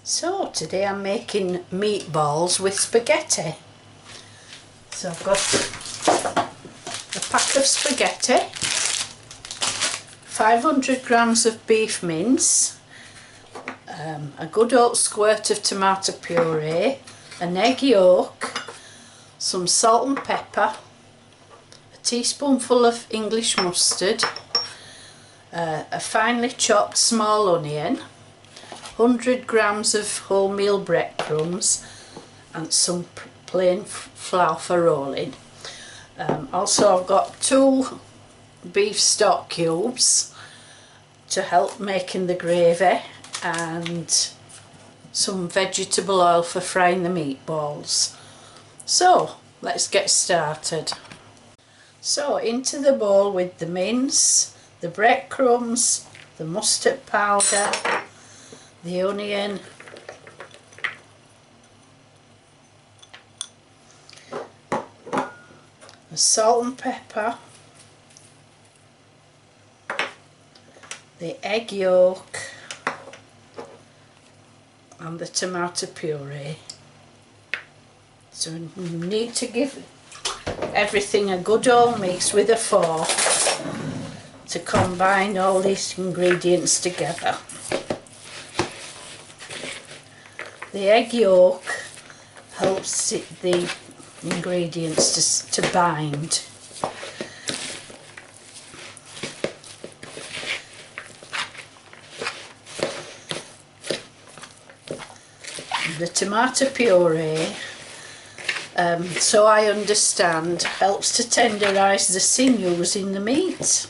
So today I'm making meatballs with spaghetti. So I've got a pack of spaghetti, 500 grams of beef mince, a good old squirt of tomato puree, an egg yolk, some salt and pepper, a teaspoonful of English mustard, a finely chopped small onion, 100 grams of wholemeal breadcrumbs and some plain flour for rolling. Also I've got 2 beef stock cubes to help making the gravy and some vegetable oil for frying the meatballs. So let's get started. So into the bowl with the mince, the breadcrumbs, the mustard powder, the onion, the salt and pepper, the egg yolk and the tomato puree. So you need to give everything a good old mix with a fork to combine all these ingredients together. The egg yolk helps the ingredients to bind. The tomato puree, so I understand, helps to tenderise the sinews in the meat,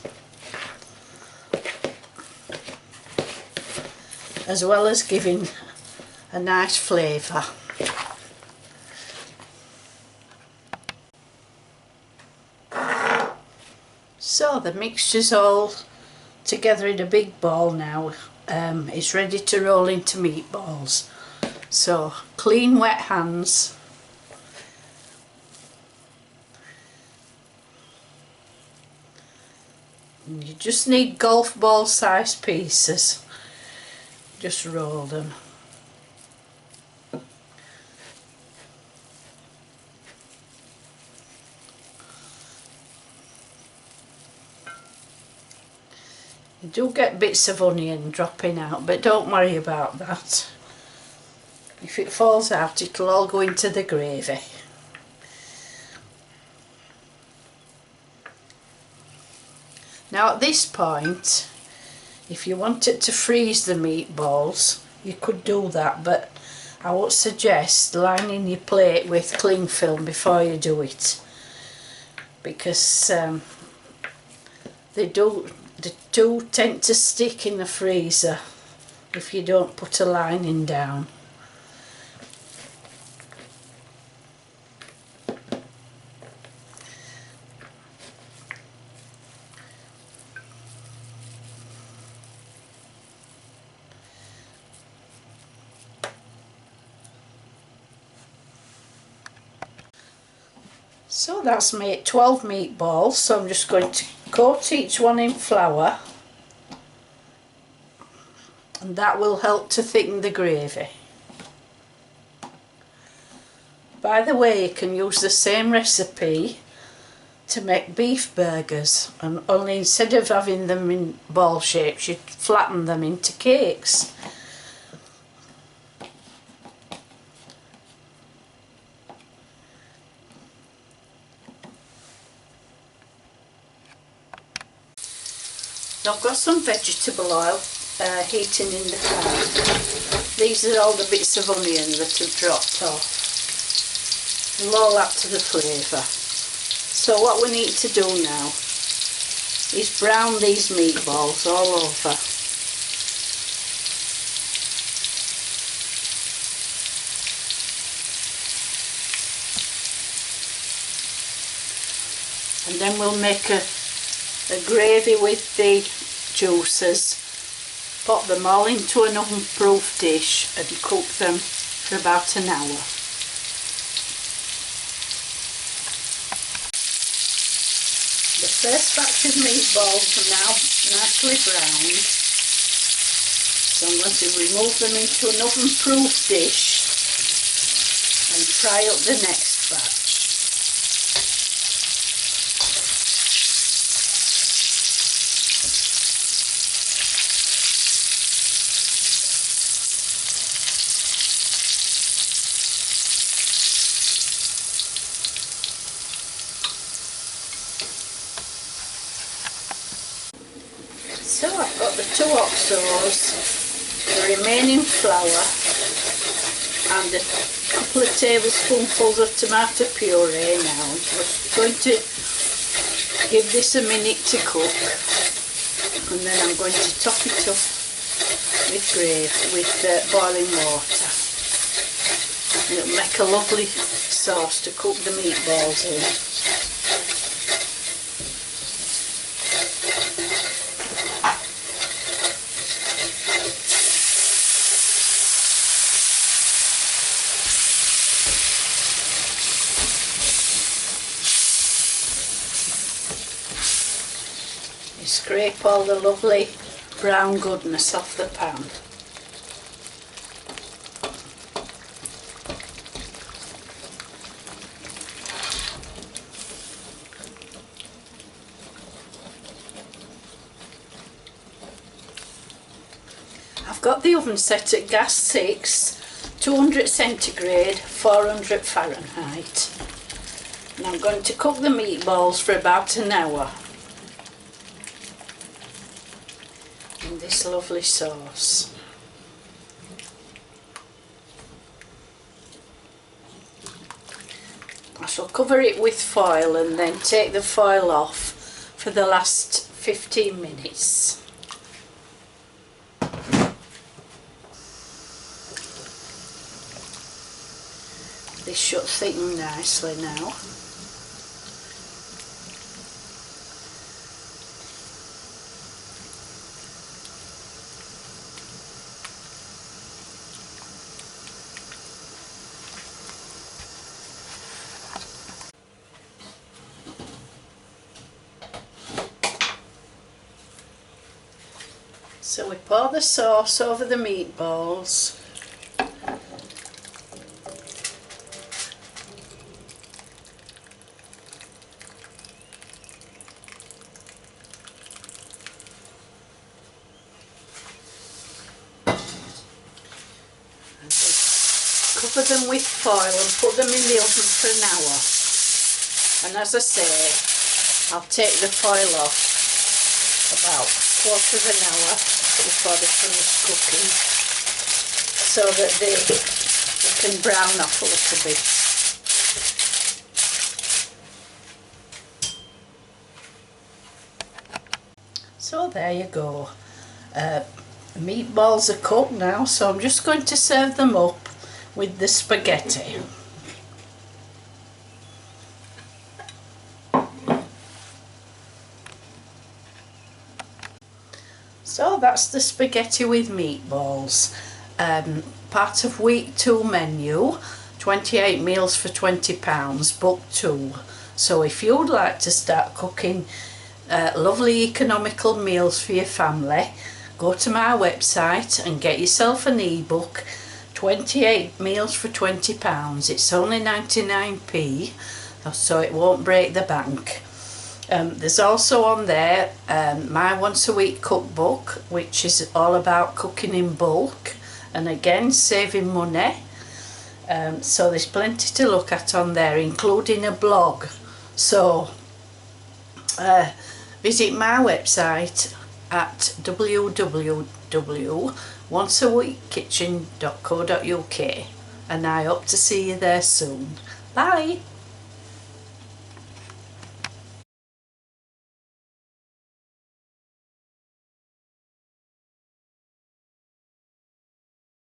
as well as giving a nice flavour. So the mixture's all together in a big ball now. It's ready to roll into meatballs. So clean wet hands. And you just need golf ball sized pieces. Just roll them. You do get bits of onion dropping out, but don't worry about that. If it falls out, it'll all go into the gravy. Now at this point, if you wanted to freeze the meatballs, you could do that, but I would suggest lining your plate with cling film before you do it, because they do tend to stick in the freezer if you don't put a lining down. So that's made 12 meatballs, so I'm just going to coat each one in flour, and that will help to thicken the gravy. By the way, you can use the same recipe to make beef burgers, and only instead of having them in ball shapes, you flatten them into cakes. I've got some vegetable oil heating in the pan. These are all the bits of onion that have dropped off. We'll all add to the flavour. So what we need to do now is brown these meatballs all over. And then we'll make a gravy with the juices, pop them all into an oven-proof dish and cook them for about an hour. The first batch of meatballs are now nicely browned. So I'm going to remove them into an oven-proof dish and fry up the next batch. So I've got the 2 oxos, the remaining flour and a couple of tablespoonfuls of tomato puree now. I'm just going to give this a minute to cook, and then I'm going to top it up with boiling water. It'll make a lovely sauce to cook the meatballs in. Scrape all the lovely brown goodness off the pan. I've got the oven set at gas 6, 200 centigrade, 400 Fahrenheit. And I'm going to cook the meatballs for about an hour in this lovely sauce. I shall cover it with foil and then take the foil off for the last 15 minutes. This should thicken nicely now. So we pour the sauce over the meatballs. And cover them with foil and put them in the oven for an hour. And as I say, I'll take the foil off about a quarter of an hour before they finish cooking, so that they can brown off a little bit. So there you go. The meatballs are cooked now, so I'm just going to serve them up with the spaghetti. So that's the spaghetti with meatballs, part of week 2 menu, 28 meals for £20, book 2. So if you'd like to start cooking lovely economical meals for your family, go to my website and get yourself an ebook, 28 meals for £20. It's only 99p, so it won't break the bank. There's also on there my once a week cookbook, which is all about cooking in bulk and again saving money. So there's plenty to look at on there, including a blog. So visit my website at www.onceaweekkitchen.co.uk, and I hope to see you there soon. Bye!